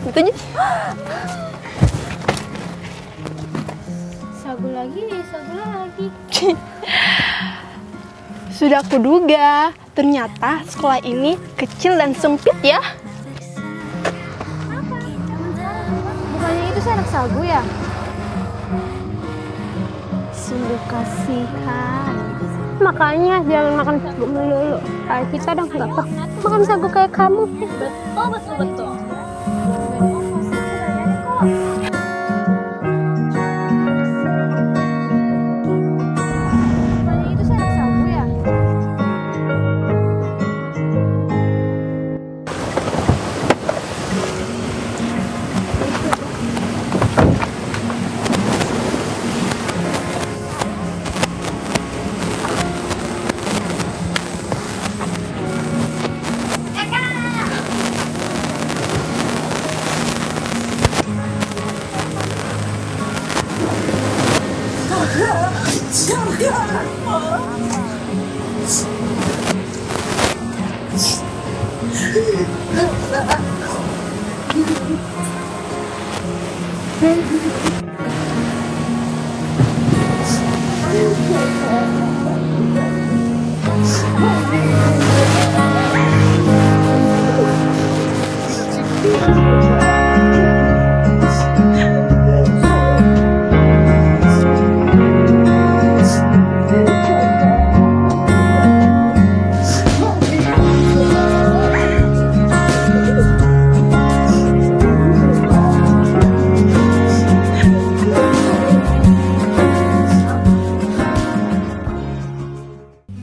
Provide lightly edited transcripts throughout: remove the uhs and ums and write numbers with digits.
Betul. Sagu lagi. Sudah kuduga, ternyata sekolah ini kecil dan sempit ya. Bukannya itu sih anak sagu ya? Sungguh kasihan. Makanya jangan makan sagu melulu. Kayak kita dong nggak makan sagu kayak kamu. Betul. Bukannya itu sih anak sagu ya?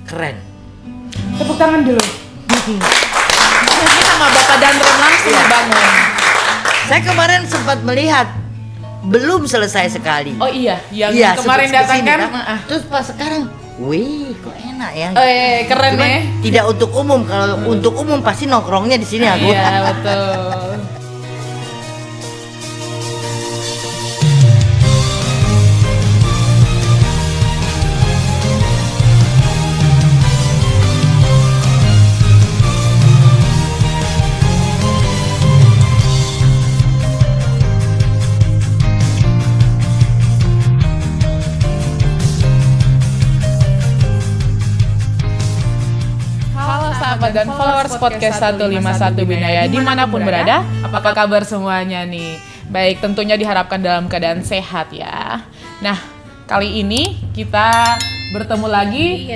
Keren. Tepuk tangan dulu. Ini sama Bapak Dandron langsung dibangun. Saya kemarin sempat melihat belum selesai sekali. Oh iya, yang Iya, kemarin sempat datang kesini, kan. Terus pas sekarang, wih, kok enak ya. Keren Cuman ya. tidak untuk umum. Kalau untuk umum pasti nongkrongnya di sini aku. Iya, betul. Halo sahabat dan followers podcast 151 Binaya dimanapun berada, apa kabar semuanya nih? Baik, tentunya diharapkan dalam keadaan sehat ya. Nah, kali ini kita bertemu lagi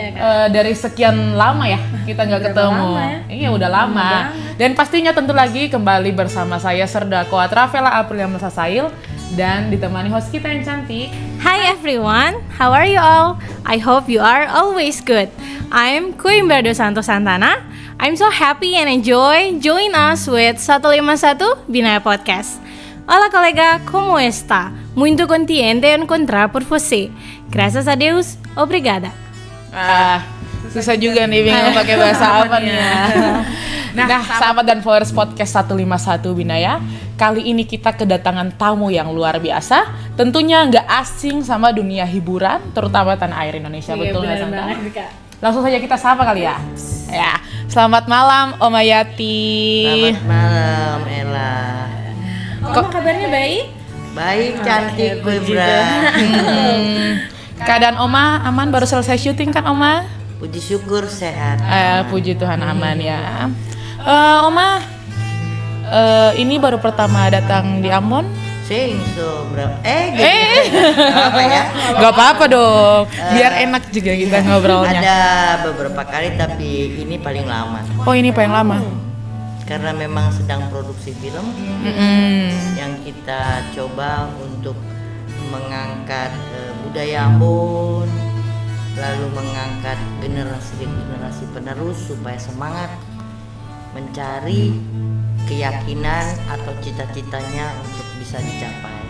dari sekian lama ya kita nggak ketemu. Iya udah lama. Dan pastinya tentu lagi kembali bersama saya Serda Koat Rafela Aprilia Melsasail dan ditemani host kita yang cantik. Hi everyone, how are you all? I hope you are always good. I'm Coimberdo Santos Santana. I'm so happy and enjoy join us with 151 Binaya Podcast. Hola colega, como está? Muito contente de encontrar por você. Graças a Deus, obrigada. Susah juga nih bingung pakai bahasa apa nih ya. Nah, sahabat dan followers podcast 151 Binaya, kali ini kita kedatangan tamu yang luar biasa. Tentunya nggak asing sama dunia hiburan, terutama tanah air Indonesia. Betul nggak Santa? Langsung saja kita sapa kali ya. Ya, selamat malam Om Ayati. Selamat malam Ella. Kok kabarnya baik? Baik, cantik gue Bra. Keadaan Oma aman, baru selesai syuting kan Oma? Puji syukur sehat. Puji Tuhan aman ya. Oma, ini baru pertama datang di Ambon. Apa ya? Gak apa-apa dong, biar enak juga kita ngobrolnya. Ada beberapa kali tapi ini paling lama. Oh ini paling lama. Karena memang sedang produksi film yang kita coba untuk mengangkat budaya Ambon, lalu mengangkat generasi penerus supaya semangat mencari keyakinan atau cita-citanya untuk bisa dicapai.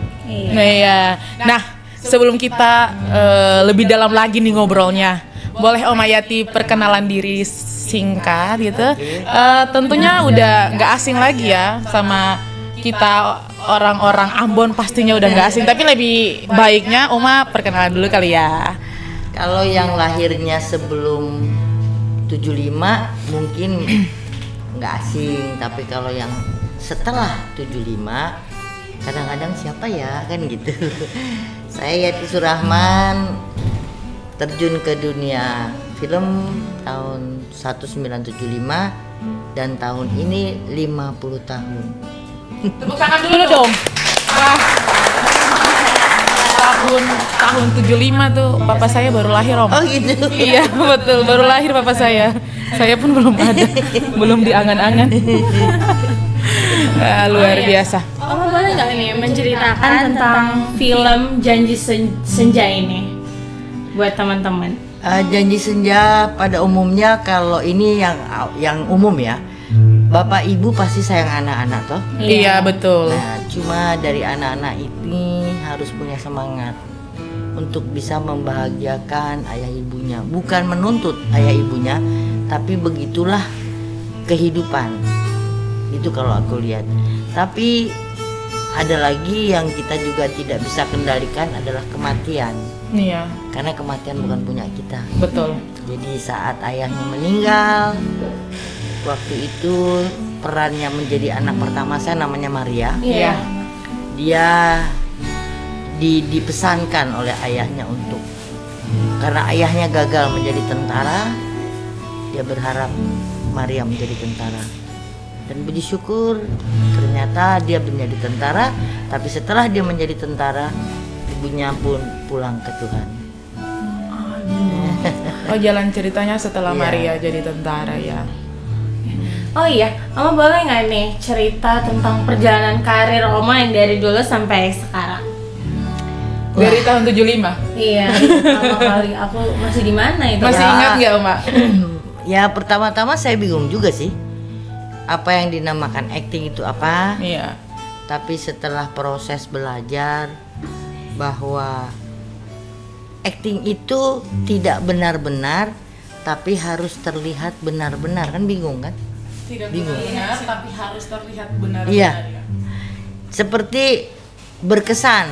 Nah, sebelum kita lebih dalam lagi nih ngobrolnya, boleh Om Ayati perkenalan diri singkat gitu. Tentunya udah nggak asing lagi ya sama kita orang-orang Ambon, pastinya udah nggak asing. Tapi lebih baiknya Oma perkenalan dulu kali ya. Kalau yang lahirnya sebelum 75 mungkin nggak asing, tapi kalau yang setelah 75 kadang-kadang siapa ya kan gitu. Saya Yati Surahman terjun ke dunia film tahun 1975 dan tahun ini 50 tahun. Tepuk tangan dulu dong. Tahun 75 tuh papa saya baru lahir, Om. Oh gitu. Iya, betul, baru lahir papa saya. Saya pun belum ada, belum diangan-angan. Luar biasa. Oma boleh nggak nih menceritakan tentang film Janji Senja ini buat teman-teman? Janji Senja pada umumnya kalau ini yang umum ya, bapak ibu pasti sayang anak-anak toh. Iya, betul. Nah, cuma dari anak-anak ini harus punya semangat untuk bisa membahagiakan ayah ibunya, bukan menuntut ayah ibunya, tapi begitulah kehidupan. Itu kalau aku lihat. Tapi ada lagi yang kita juga tidak bisa kendalikan adalah kematian. Iya, Karena kematian bukan punya kita. betul. Jadi saat ayahnya meninggal, waktu itu perannya menjadi anak pertama saya namanya Maria. Iya. Dia dipesankan oleh ayahnya untuk, karena ayahnya gagal menjadi tentara, dia berharap Maria menjadi tentara. Dan puji syukur ternyata dia menjadi tentara, tapi setelah dia menjadi tentara, ibunya pun pulang ke Tuhan. Oh, jalan ceritanya setelah Iya. Maria jadi tentara ya. Oh iya, Oma boleh nggak nih cerita tentang perjalanan karir Oma yang dari dulu sampai sekarang? Dari tahun 75. Iya, pertama kali aku masih di mana itu? Masih Ya. ingat nggak, Oma? Ya pertama-tama saya bingung juga sih, apa yang dinamakan acting itu apa. Iya. Tapi setelah proses belajar bahwa acting itu tidak benar-benar, tapi harus terlihat benar-benar, kan bingung kan? Tidak Bingung. benar, tapi harus terlihat benar-benar. Iya. Ya. Seperti berkesan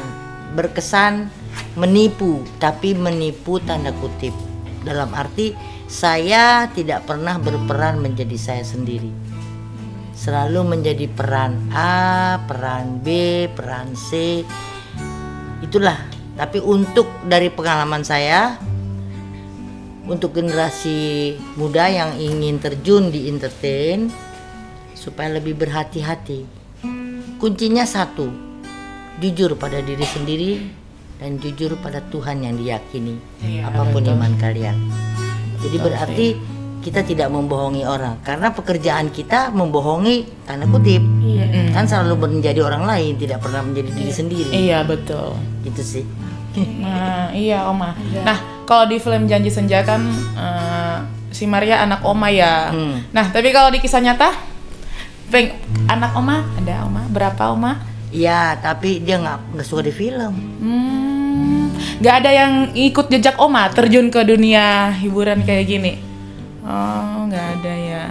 menipu, tapi menipu tanda kutip. Dalam arti saya tidak pernah berperan menjadi saya sendiri. Selalu menjadi peran A, peran B, peran C. Itulah. Tapi untuk dari pengalaman saya, untuk generasi muda yang ingin terjun di entertain, supaya lebih berhati-hati, kuncinya satu, jujur pada diri sendiri dan jujur pada Tuhan yang diyakini, Iya, apapun betul. iman kalian. Jadi berarti kita tidak membohongi orang, karena pekerjaan kita membohongi tanda kutip. Kan selalu menjadi orang lain, tidak pernah menjadi diri sendiri. Iya, betul. Gitu sih. Nah, iya, Oma. Nah, kalau di film Janji Senja kan si Maria anak Oma ya. Nah, tapi kalau di kisah nyata, anak Oma ada Oma? Berapa Oma? Iya, tapi dia nggak suka di film. Nggak ada yang ikut jejak Oma terjun ke dunia hiburan kayak gini. Oh, nggak ada ya.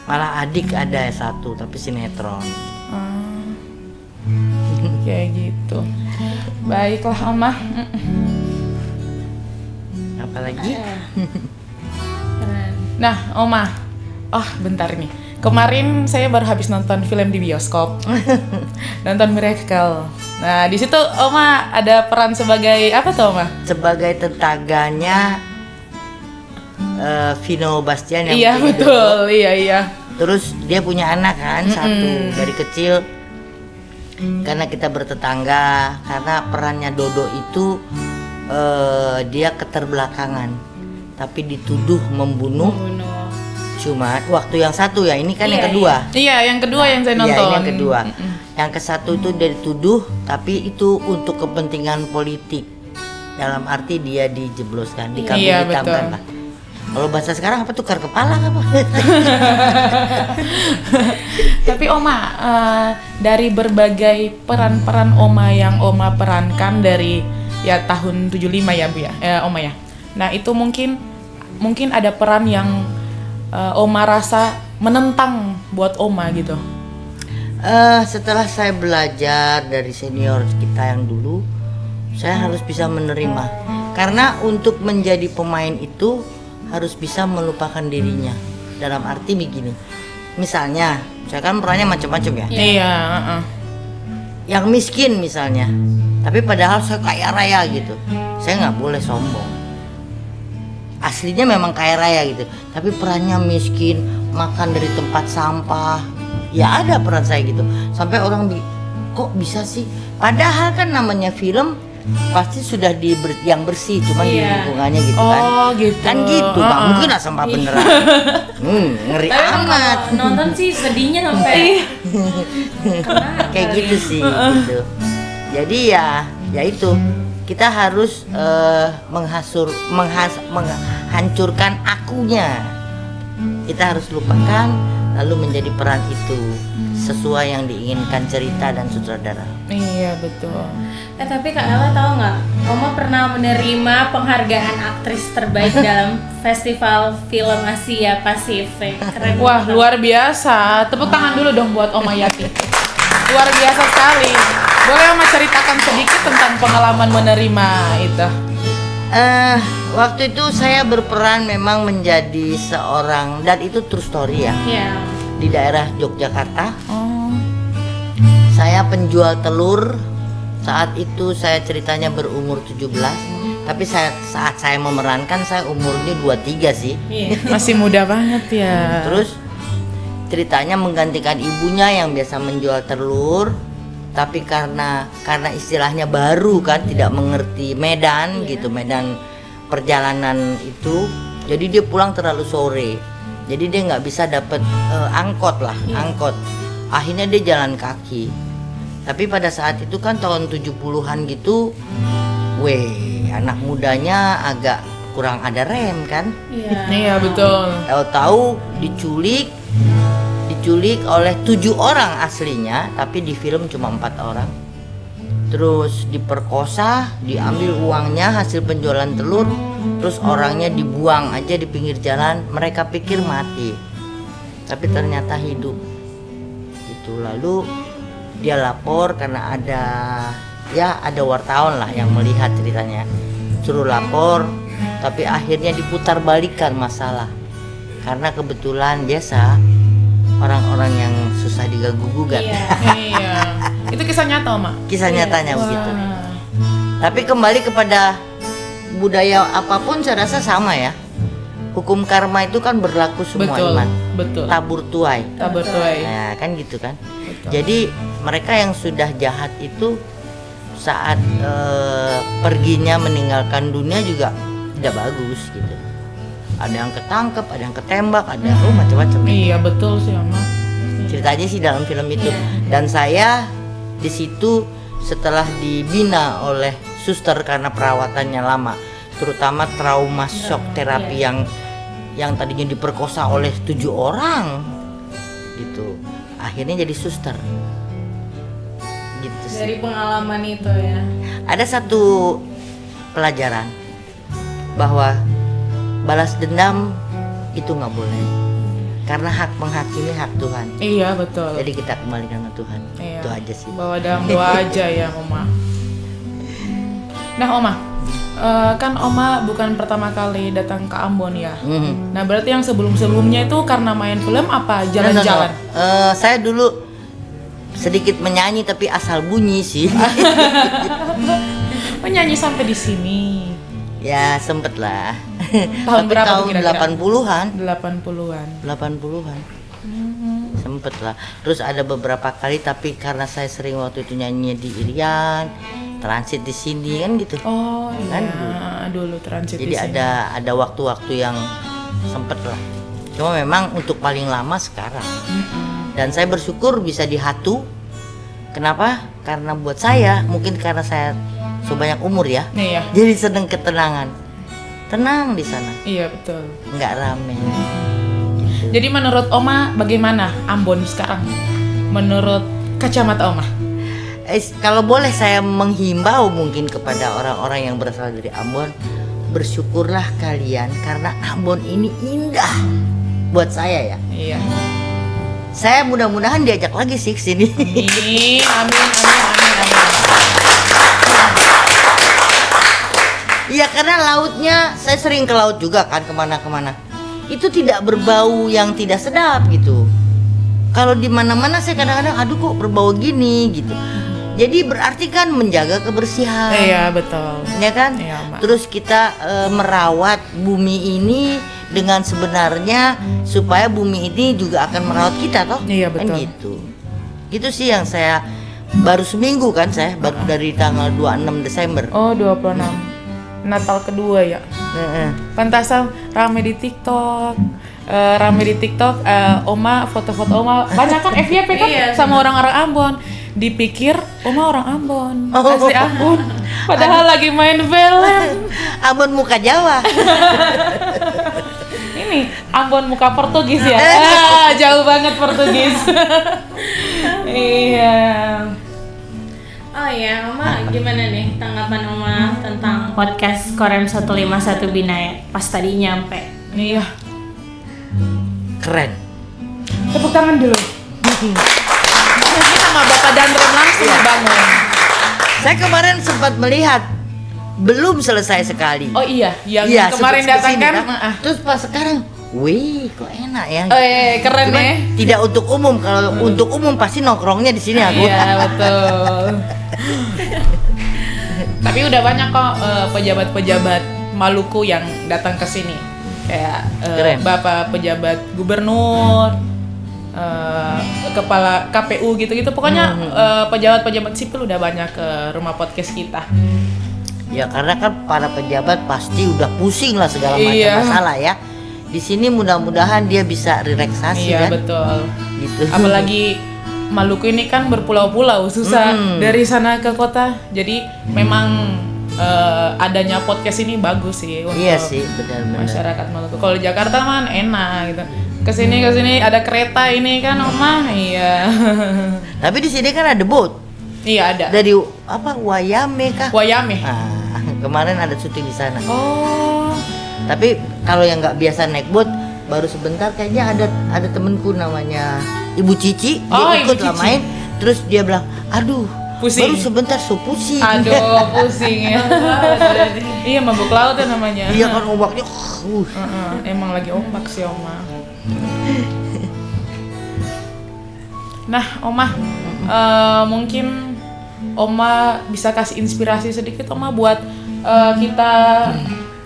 Malah adik ada satu, tapi sinetron. Kayak gitu. Baiklah Oma. Apalagi? Nah, Oma. Oh, bentar nih. Kemarin saya baru habis nonton film di bioskop. Nonton Miracle. Nah, di situ Oma ada peran sebagai apa tuh, Oma? Sebagai tetangganya Vino Bastian yang Iya, punya betul. Dodo. Iya. Terus dia punya anak kan, satu dari kecil. Karena kita bertetangga, karena perannya Dodo itu dia keterbelakangan, tapi dituduh membunuh. Cuma waktu yang satu ya, ini kan yang kedua. Iya, yang kedua yang saya Iya, nonton. ini yang kedua. Yang ke satu itu dia dituduh, tapi itu untuk kepentingan politik. Dalam arti dia dijebloskan, dikambing Iya, hitamkan betul. lah. Kalau bahasa sekarang apa, tukar kepala apa? Tapi Oma, dari berbagai peran-peran Oma yang Oma perankan dari ya tahun 75 ya Bu ya, Oma ya. Nah itu mungkin ada peran yang Oma rasa menentang buat Oma gitu. Setelah saya belajar dari senior kita yang dulu, saya harus bisa menerima. Karena untuk menjadi pemain itu harus bisa melupakan dirinya. Dalam arti begini, misalnya Saya kan perannya macam-macam ya. Iya. Yang miskin misalnya, tapi padahal saya kaya raya gitu. Saya nggak boleh sombong. Aslinya memang kaya raya gitu, tapi perannya miskin, makan dari tempat sampah. Ya ada peran saya gitu. Sampai orang kok bisa sih? Padahal kan namanya film pasti sudah yang bersih, cuma di lingkungannya gitu kan. Oh gitu. Kan gitu, nggak mungkin lah sampah beneran. Ngeri amat. Nonton sih sedihnya sampai Kayak gitu sih gitu. Jadi ya itu kita harus menghancurkan akunya. Kita harus lupakan lalu menjadi peran itu sesuai yang diinginkan cerita dan sutradara. Iya betul. Tapi Kak Ella tahu nggak, Oma pernah menerima penghargaan aktris terbaik dalam Festival Film Asia Pasifik. Keren Wah, banget. luar biasa. Tepuk tangan dulu dong buat Oma Yati. Luar biasa sekali. Boleh Oma ceritakan sedikit tentang pengalaman menerima itu? Waktu itu saya berperan memang menjadi seorang, dan itu true story ya, Iya. di daerah Yogyakarta. Oh. Saya penjual telur. Saat itu saya ceritanya berumur 17, tapi saat saya memerankan saya umurnya 23 sih. Iya. Masih muda banget ya. Terus ceritanya menggantikan ibunya yang biasa menjual telur, tapi karena istilahnya baru kan, tidak mengerti medan gitu, medan perjalanan itu, jadi dia pulang terlalu sore, jadi dia nggak bisa dapat angkot. Akhirnya dia jalan kaki. Tapi pada saat itu kan tahun 70-an gitu, anak mudanya agak kurang ada rem kan. Iya betul. Tahu-tahu diculik oleh 7 orang aslinya, tapi di film cuma 4 orang. Terus diperkosa, diambil uangnya hasil penjualan telur, terus orangnya dibuang aja di pinggir jalan. Mereka pikir mati, tapi ternyata hidup. Gitu. Lalu dia lapor karena ada wartawan lah yang melihat ceritanya, suruh lapor, tapi akhirnya diputar balikan masalah karena kebetulan biasa orang-orang yang susah diganggu gugat. Iya. Itu kisah nyata, Oma. Kisah nyatanya Wah. begitu. Tapi kembali kepada budaya apapun saya rasa sama ya. Hukum karma itu kan berlaku semua, Betul. Iman. Betul. Tabur tuai. Tabur tuai. Nah, kan gitu kan. Betul. Jadi mereka yang sudah jahat itu saat perginya meninggalkan dunia juga tidak bagus gitu. Ada yang ketangkep, ada yang ketembak, ada macam-macam. Iya betul sih, Oma. Ceritanya sih dalam film itu. Dan saya di situ setelah dibina oleh suster karena perawatannya lama, terutama trauma shock terapi yang tadinya diperkosa oleh 7 orang gitu, akhirnya jadi suster gitu sih. Dari pengalaman itu ya. Ada satu pelajaran bahwa balas dendam itu nggak boleh, karena hak menghakimi hak Tuhan. Iya betul. Jadi kita kembalikan ke Tuhan. Iya. Itu aja sih. Bawa dalam doa aja ya, Oma. Nah, Oma, kan Oma bukan pertama kali datang ke Ambon ya. Nah, berarti yang sebelum-sebelumnya itu karena main film apa jalan-jalan? Saya dulu sedikit menyanyi tapi asal bunyi sih. Menyanyi sampai di sini. Ya sempet lah. Tahun Tapi berapa tuh tahun kira-kira? 80-an. 80-an. 80-an. Sempet lah. Terus ada beberapa kali, tapi karena saya sering waktu itu nyanyi di Irian, transit di sini kan gitu. Oh Kan iya, dulu transit Jadi di sini. ada waktu-waktu yang sempet lah. Cuma memang untuk paling lama sekarang. Dan saya bersyukur bisa di Hatu. Kenapa? Karena buat saya, mungkin karena saya sebanyak umur ya. Iya. Jadi seneng ketenangan. Tenang di sana, Iya betul. nggak rame. Jadi menurut Oma bagaimana Ambon sekarang? Menurut kacamata Oma? Kalau boleh saya menghimbau mungkin kepada orang-orang yang berasal dari Ambon, bersyukurlah kalian karena Ambon ini indah buat saya ya. Iya. Saya mudah-mudahan diajak lagi sih ke sini. Amin. Iya, karena lautnya saya sering ke laut juga kan, kemana-kemana. Itu tidak berbau yang tidak sedap gitu. kalau di mana-mana saya kadang-kadang aduh kok berbau gini gitu. Jadi berarti kan menjaga kebersihan. Iya betul. Ya kan? Iya, Mak. Terus kita merawat bumi ini dengan sebenarnya supaya bumi ini juga akan merawat kita toh. Iya, Kan betul. gitu. Gitu sih yang saya baru seminggu kan saya baru dari tanggal 26 Desember. Oh 26 Natal kedua ya. Heeh. Pantasan rame di TikTok. Oma foto-foto Oma banyak kan FYP kan sama orang-orang Ambon. Dipikir Oma orang Ambon, asli Ambon. Padahal lagi main film. Ambon muka Jawa. Ini Ambon muka Portugis ya. Jauh banget Portugis. Iya. Oh iya, Oma gimana nih tanggapan Oma tentang podcast Korem 151 Binaya pas tadi nyampe? Iya. Keren. Tepuk tangan dulu. Ini sama Bapak Dandron langsung dibangun. Saya kemarin sempat melihat belum selesai sekali. Oh iya, yang Iya, kemarin sempat datang kesini, kan. Terus pas sekarang, wih kok enak ya. Keren Cuman ya. tidak untuk umum. Kalau untuk umum pasti nongkrongnya di sini aku. Iya betul. Tapi udah banyak kok pejabat-pejabat Maluku yang datang ke sini. Kayak Keren. Bapak pejabat gubernur, kepala KPU gitu-gitu. Pokoknya pejabat-pejabat sipil udah banyak ke rumah podcast kita. Ya karena kan para pejabat pasti udah pusing lah segala macam Iya. masalah ya. Di sini mudah-mudahan dia bisa relaksasi Iya kan. betul. Gitu. Apalagi Maluku ini kan berpulau-pulau, susah dari sana ke kota. Jadi memang adanya podcast ini bagus sih untuk Iya sih, benar-benar. masyarakat Maluku. Kalau di Jakarta kan enak gitu. Kesini ada kereta ini kan Oma, iya. Tapi di sini kan ada boat Iya ada. dari apa Wayame kah? Wayame. Ah, kemarin ada syuting di sana. Oh. Tapi kalau yang nggak biasa naik boat baru sebentar kayaknya ada temenku namanya Ibu Cici, dia Oh, Ibu ikut lah Cici. main. Terus dia bilang, aduh Pusing. baru sebentar so pusing. Aduh, pusing ya. Iya, mabuk laut ya namanya. Iya kan ombaknya. Emang lagi ombak sih, Oma. Nah, Oma, mungkin Oma bisa kasih inspirasi sedikit, Oma, buat kita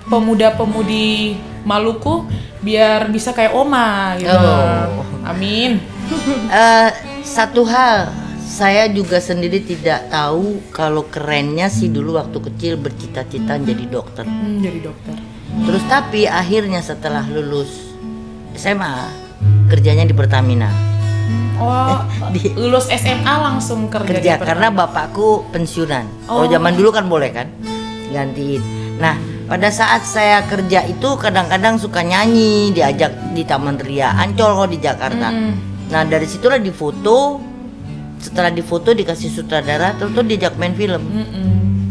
pemuda-pemudi Maluku biar bisa kayak Oma gitu. Oh. Amin. Satu hal, saya juga sendiri tidak tahu kalau kerennya sih dulu waktu kecil bercita-cita jadi dokter. Jadi dokter. Terus tapi akhirnya setelah lulus SMA kerjanya di Pertamina. Oh, lulus SMA langsung kerja Kerja di Pertamina. karena bapakku pensiunan. Kalau Oh. zaman dulu kan boleh kan gantiin. Nah pada saat saya kerja itu kadang-kadang suka nyanyi, diajak di Taman Ria Ancol kalau di Jakarta. Nah dari situlah difoto. Setelah difoto dikasih sutradara, terus diajak main film.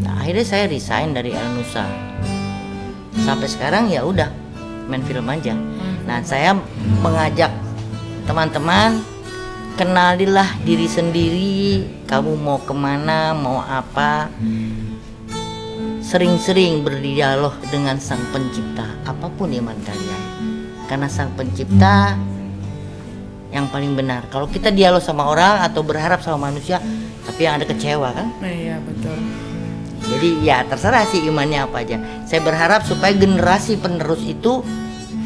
Nah, akhirnya saya resign dari El Nusa. Sampai sekarang ya udah main film aja. Nah saya mengajak teman-teman, kenalilah diri sendiri. Kamu mau kemana, mau apa. Sering-sering berdialog dengan Sang Pencipta, apapun iman kalian. Karena Sang Pencipta yang paling benar. Kalau kita dialog sama orang atau berharap sama manusia, tapi yang ada kecewa kan. Iya, betul. Jadi ya terserah sih imannya apa aja. Saya berharap supaya generasi penerus itu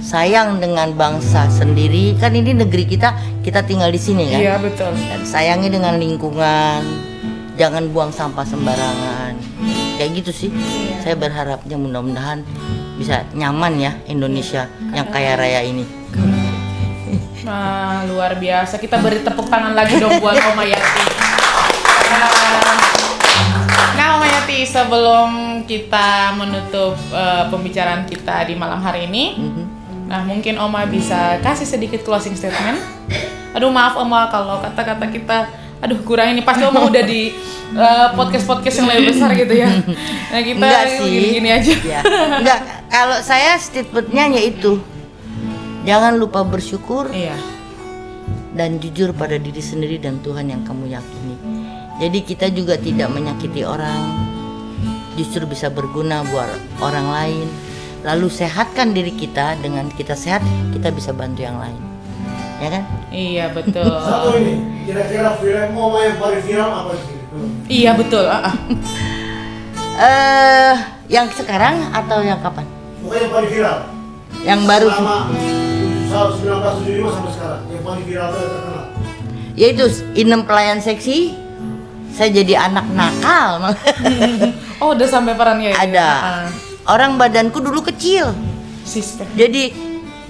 sayang dengan bangsa sendiri. Kan ini negeri kita tinggal di sini kan. Iya, betul. Dan sayangi dengan lingkungan. Jangan buang sampah sembarangan. Kayak gitu sih. Saya berharapnya mudah-mudahan bisa nyaman ya Indonesia yang kaya raya ini. Nah, luar biasa. Kita beri tepuk tangan lagi dong buat Oma Yati. Nah, Oma Yati, sebelum kita menutup pembicaraan kita di malam hari ini, nah mungkin Oma bisa kasih sedikit closing statement. Aduh maaf Oma kalau kata-kata kita, aduh kurang ini. Pasti Oma udah di podcast yang lebih besar gitu ya. Nah kita Enggak sih. gini-gini aja. Ya. Enggak, kalau saya statementnya yaitu jangan lupa bersyukur Iya. dan jujur pada diri sendiri dan Tuhan yang kamu yakini. Jadi kita juga tidak menyakiti orang, justru bisa berguna buat orang lain. Lalu sehatkan diri kita, dengan kita sehat kita bisa bantu yang lain. ya kan? Iya betul. Satu ini, kira-kira film Oma yang paling viral apa sih? Iya betul. Yang sekarang atau yang kapan? Pokoknya yang paling viral. Yang baru? Selama 1975 sampai sekarang, yang paling viral itu yang terkenal. Yaitu Inem Pelayan Seksi. Saya jadi anak nakal. Oh udah sampai peran ya? Ada. Orang badanku dulu kecil. Sister. Jadi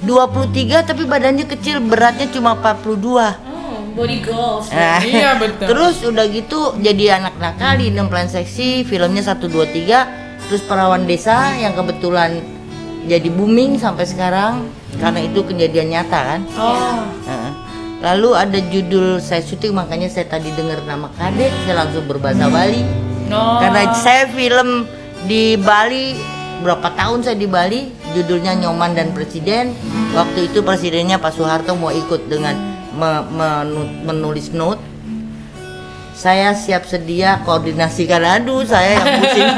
23 tapi badannya kecil, beratnya cuma 42. Body goals. Nah, Iya betul. terus udah gitu jadi anak nakal di Inem Pelayan Seksi, filmnya 1, 2, 3. Terus Perawan Desa yang kebetulan jadi booming sampai sekarang karena itu kejadian nyata kan. Oh. Nah, lalu ada judul saya syuting, makanya saya tadi dengar nama Kadek, saya langsung berbahasa Bali. No. Karena saya film di Bali, berapa tahun saya di Bali, judulnya Nyoman dan Presiden. Waktu itu presidennya Pak Soeharto mau ikut dengan menulis note. Saya siap sedia koordinasikan, aduh saya yang pusing.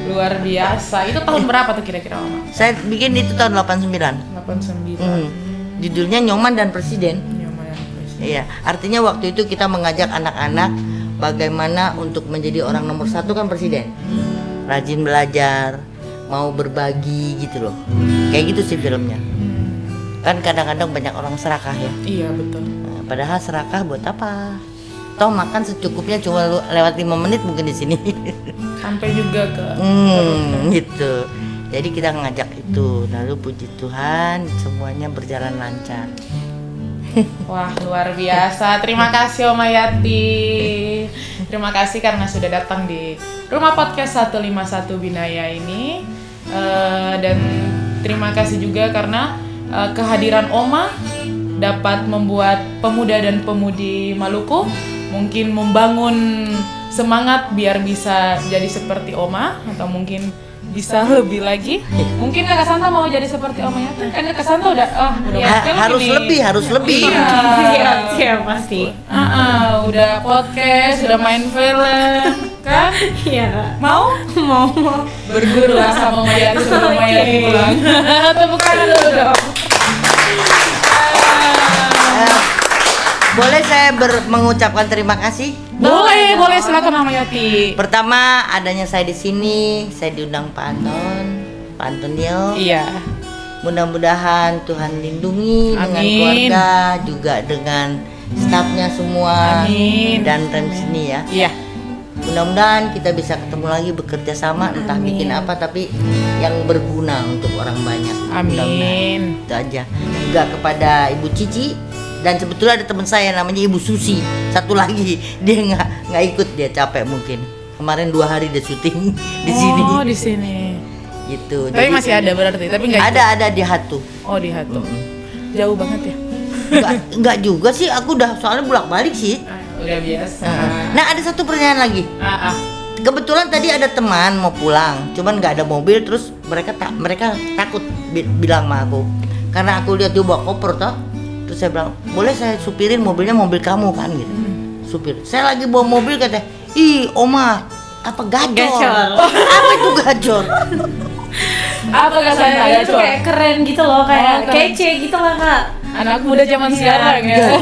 Luar biasa. Itu tahun berapa tuh kira-kira Oma? Saya bikin itu tahun 89. 89. Judulnya Nyoman dan Presiden. Nyoman. Iya, artinya waktu itu kita mengajak anak-anak bagaimana untuk menjadi orang nomor 1 kan presiden. Rajin belajar, mau berbagi gitu loh. Kayak gitu sih filmnya. Kan kadang-kadang banyak orang serakah ya. Iya betul. Nah, padahal serakah buat apa? Toh makan secukupnya cuma lewat 5 menit mungkin di sini. Sampai juga ke Gitu. Jadi kita ngajak itu, lalu puji Tuhan semuanya berjalan lancar. Wah luar biasa. Terima kasih Oma Yati. Terima kasih karena sudah datang di Rumah Podcast 151 Binaya ini. Dan terima kasih juga karena kehadiran Oma dapat membuat pemuda dan pemudi Maluku mungkin membangun semangat biar bisa jadi seperti Oma, atau mungkin bisa lebih lagi. Mungkin Kak Santa mau jadi seperti Oma ya? Kan Kak Santa udah Harus lebih. Iya pasti. Udah podcast, udah main film, kan? Iya. Mau berguru lah sama Mayati sebelum Mayati pulang. Tepukan dulu dong. Boleh saya mengucapkan terima kasih? Boleh silakan Mayati. Pertama, adanya saya di sini, saya diundang Pak Anton Nio. Iya. Mudah-mudahan Tuhan lindungi dengan Amin. keluarga, juga dengan stafnya semua. Amin. Dan rem sini ya. Iya. Mudah-mudahan kita bisa ketemu lagi, bekerja sama, entah bikin apa tapi yang berguna untuk orang banyak. Amin. Mudah-mudahan. Itu aja. Juga kepada Ibu Cici, dan sebetulnya ada teman saya namanya Ibu Susi, satu lagi dia nggak ikut, dia capek mungkin. Kemarin 2 hari dia syuting di sini. Oh di sini. Gitu. Tapi masih ada berarti, tapi nggak ada di Hatu. Oh di Hatu. Jauh banget ya. Enggak juga sih, aku udah soalnya bolak-balik sih. Udah biasa. Nah, ada satu pertanyaan lagi. Kebetulan tadi ada teman mau pulang, cuman nggak ada mobil, terus mereka takut bilang sama aku. Karena aku lihat dia bawa koper toh. Terus saya bilang, "Boleh saya supirin mobilnya, mobil kamu kan?" gitu. Supir. Saya lagi bawa mobil, kata, "Ih, Oma, apa gacor?" Apa itu gacor? Apa Kak Santa? Itu kayak keren gitu loh, kayak kece gitu lah Kak. Anak muda zaman sekarang ya.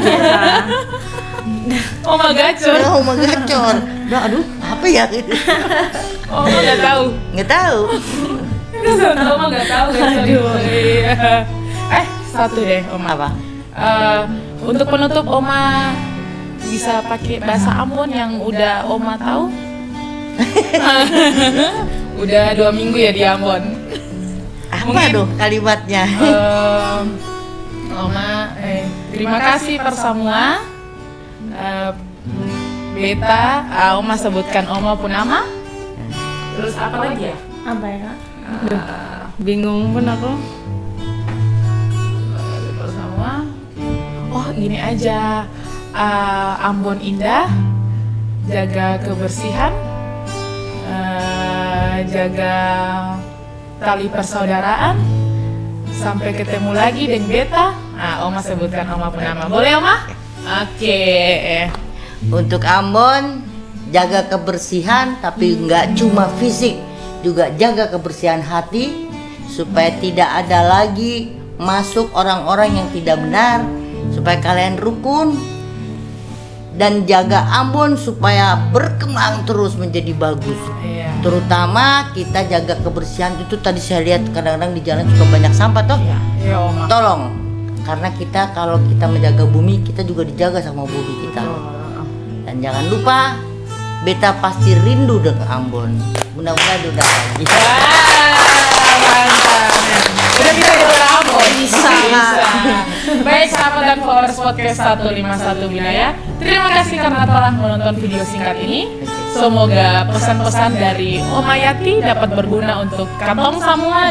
Oma gacor. Oma gacor. Nah, aduh, apa ya? Oma nggak tahu. Nggak tahu. Oma nggak tahu. Aduh. Iya. Satu deh Oma. Apa? Untuk penutup Oma bisa pakai bahasa Ambon yang udah Oma tahu? Udah 2 minggu ya di Ambon. Apa tuh kalimatnya? Oma, terima kasih persemua. Beta, Oma sebutkan Oma pun nama. Terus apa lagi ya? Apa ya? Bingung pun aku. Persemua. Oh gini aja. Ambon indah, jaga kebersihan, jaga tali persaudaraan. Sampai ketemu lagi dengan Beta. Oma sebutkan Oma pun nama. Boleh Oma? Oke. Untuk Ambon, jaga kebersihan, tapi nggak cuma fisik, juga jaga kebersihan hati supaya tidak ada lagi masuk orang-orang yang tidak benar, supaya kalian rukun dan jaga Ambon supaya berkembang terus menjadi bagus. Iya. Terutama kita jaga kebersihan. Itu tadi saya lihat kadang-kadang di jalan suka banyak sampah toh. Iya, Oma. Tolong, karena kita kalau kita menjaga bumi, kita juga dijaga sama bumi kita. Dan jangan lupa, beta pasti rindu dengan Ambon. Mudah-mudahan udah lagi. Mantap. Udah bisa jadi orang Ambon. Bisa. Baik sahabat dan followers podcast 151 Binaya, terima kasih karena telah menonton video singkat ini. Semoga pesan-pesan dari Oma Yati dapat berguna untuk katong semua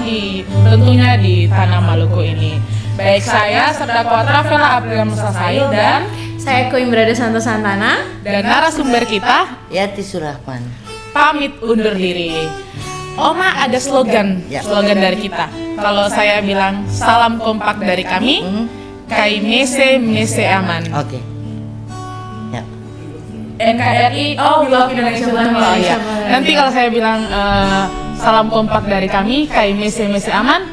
tentunya di tanah Maluku ini. Baik, saya Serdakwa Travela April Musasail dan Saya Queen Brado Santo Santana. narasumber kita Yati Surahman. pamit undur diri. Oma ada slogan Ya. dari kita. Kalau saya bilang salam kompak dari kami, Kai Mese aman. Oke. Ya. NKRI, we love Indonesia. Oh, iya. Nanti kalau saya bilang salam kompak dari kami, Kai Mese aman,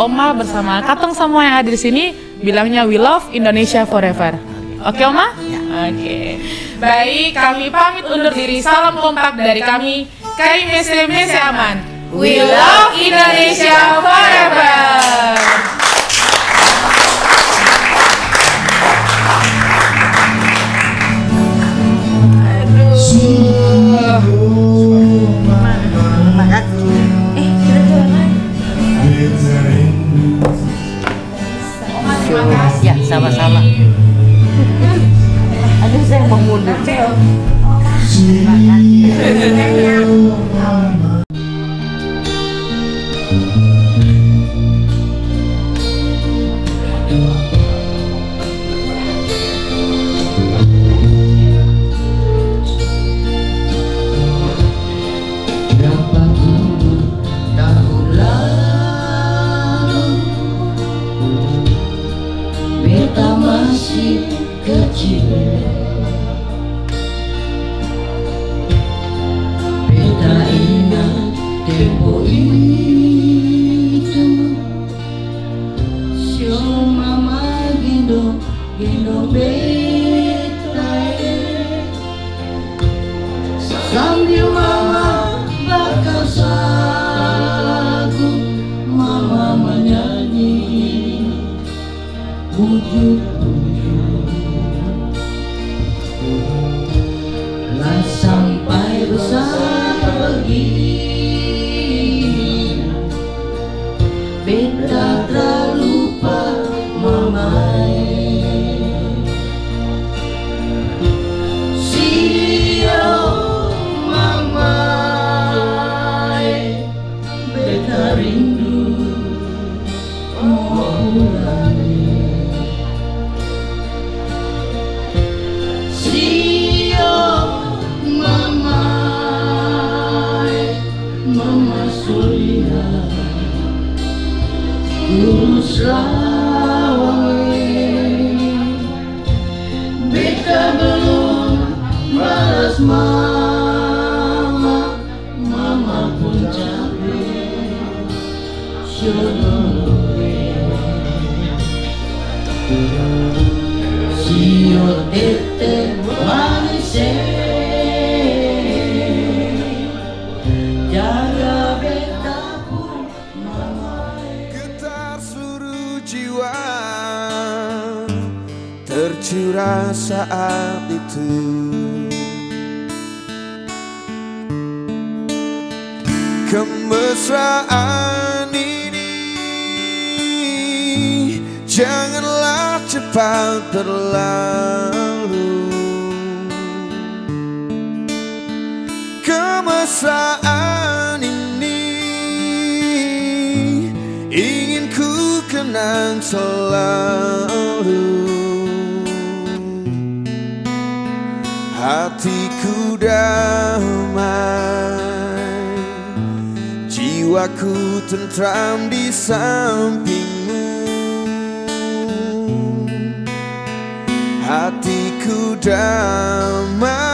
Oma bersama katong semua yang ada di sini bilangnya we love Indonesia forever. Oke, Oma? Oke. Baik, kami pamit undur diri. Salam kompak dari kami, Kai Mese aman. We love Indonesia forever. Ya, sama-sama. Aduh, saya mau mundur. Beta masih kecil, beta ingat tempo itu. Sio mama gendong beta, sambil mama bakar sagu, mama menyanyi bujuk-bujuk. Lah sampai besar begini, beta terlupa mamai. Sio mamai, beta rindu mau pulang. Sio mamai, mama sulia kurus lawai. Beta belum balas mama, mama pun capek. Sio tete manis, jaga beta pun mamai. Getar seluruh jiwa tercurah saat itu. Kemesraan ini janganlah cepat berlalu. Kemesraan ini ingin ku kenang selalu. Hatiku damai, jiwaku tentram di sampingmu. Hatiku damai,